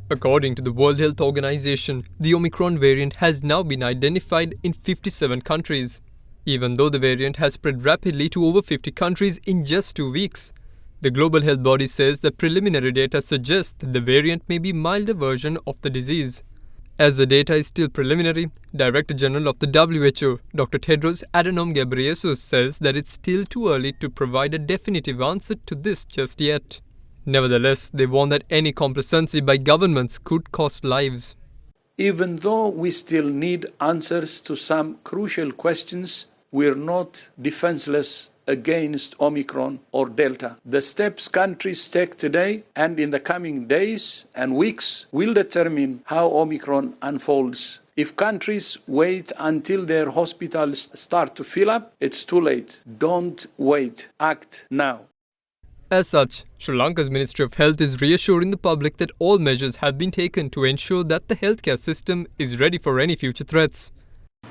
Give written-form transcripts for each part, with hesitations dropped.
According to the World Health Organization, the Omicron variant has now been identified in 57 countries. Even though the variant has spread rapidly to over 50 countries in just 2 weeks, the global health body says that preliminary data suggests that the variant may be a milder version of the disease. As the data is still preliminary, Director General of the WHO, Dr. Tedros Adhanom Ghebreyesus, says that it's still too early to provide a definitive answer to this just yet. Nevertheless, they warn that any complacency by governments could cost lives. Even though we still need answers to some crucial questions, we're not defenseless against Omicron or Delta. The steps countries take today and in the coming days and weeks will determine how Omicron unfolds. If countries wait until their hospitals start to fill up, it's too late. Don't wait. Act now. As such, Sri Lanka's Ministry of Health is reassuring the public that all measures have been taken to ensure that the healthcare system is ready for any future threats.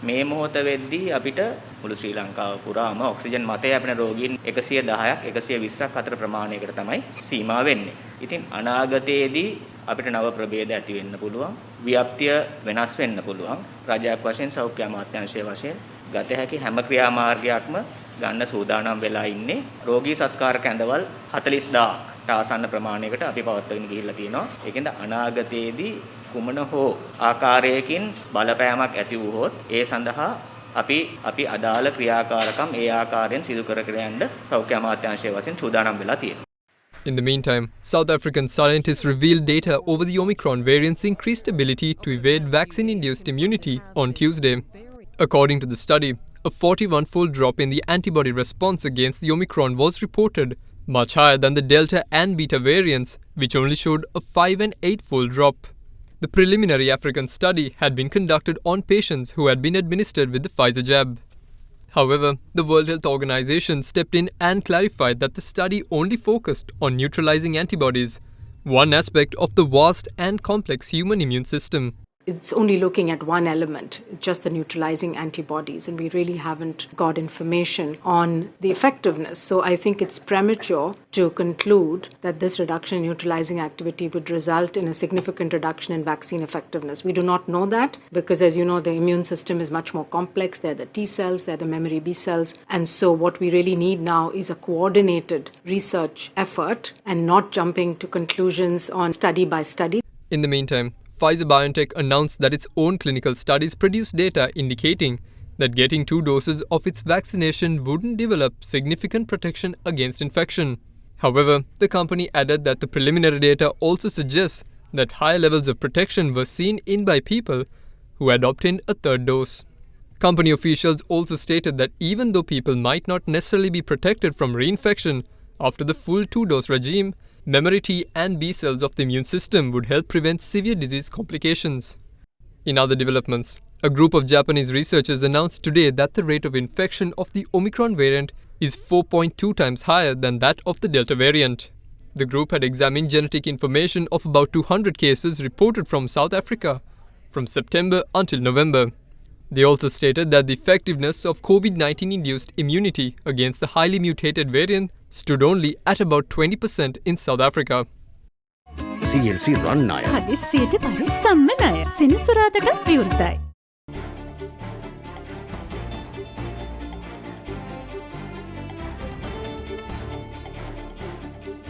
මේ මොහොත වෙද්දී අපිට මුළු ශ්‍රී ලංකාව පුරාම oxygen මතය අපින රෝගීන් 110ක් 120ක් අතර ප්‍රමාණයකට තමයි සීමා වෙන්නේ. ඉතින් අනාගතයේදී අපිට නව ප්‍රභේද ඇති වෙන්න පුළුවන්. ව්‍යාප්තිය වෙනස් වෙන්න පුළුවන්. රජයක් වශයෙන් සෞඛ්‍ය අමාත්‍යාංශය වශයෙන් ගත හැකි හැම ක්‍රියාමාර්ගයක්ම ගන්න සූදානම් වෙලා ඉන්නේ. රෝගී සත්කාර කැඳවල් 40000ක් ආසන්න ප්‍රමාණයකට අපි පවත්වාගෙන ගිහිල්ලා තියෙනවා. ඒකෙන්ද අනාගතයේදී කුමන හෝ ආකාරයකින් බලපෑමක් ඇති වුවහොත් ඒ සඳහා අපි අදාළ ක්‍රියාකාරකම් ඒ ආකාරයෙන් සිදු කර යන්න සෞඛ්‍ය අමාත්‍යාංශය වශයෙන් සූදානම් වෙලා තියෙනවා. In the meantime, South African scientists revealed data over the Omicron variant's increased ability to evade vaccine-induced immunity on Tuesday. According to the study, a 41-fold drop in the antibody response against the Omicron was reported, much higher than the Delta and Beta variants, which only showed a 5- and 8-fold drop. The preliminary African study had been conducted on patients who had been administered with the Pfizer jab. However, the World Health Organization stepped in and clarified that the study only focused on neutralizing antibodies, one aspect of the vast and complex human immune system. It's only looking at one element, just the neutralizing antibodies, and we really haven't got information on the effectiveness. So I think it's premature to conclude that this reduction in neutralizing activity would result in a significant reduction in vaccine effectiveness. We do not know that because, as you know, the immune system is much more complex. They're the T cells, they're the memory B cells. And so what we really need now is a coordinated research effort and not jumping to conclusions on study by study. In the meantime, Pfizer-BioNTech announced that its own clinical studies produced data indicating that getting 2 doses of its vaccination wouldn't develop significant protection against infection. However, the company added that the preliminary data also suggests that higher levels of protection were seen in by people who had obtained a 3rd dose. Company officials also stated that even though people might not necessarily be protected from reinfection after the full 2-dose regime, memory T and B cells of the immune system would help prevent severe disease complications. In other developments, a group of Japanese researchers announced today that the rate of infection of the Omicron variant is 4.2 times higher than that of the Delta variant. The group had examined genetic information of about 200 cases reported from South Africa from September until November. They also stated that the effectiveness of COVID-19 induced immunity against the highly mutated variant stood only at about 20% in South Africa. CLC run ණය. හදිස්සියට පරිස්සම්ම ණය. සෙනසුරාදාට විවෘතයි.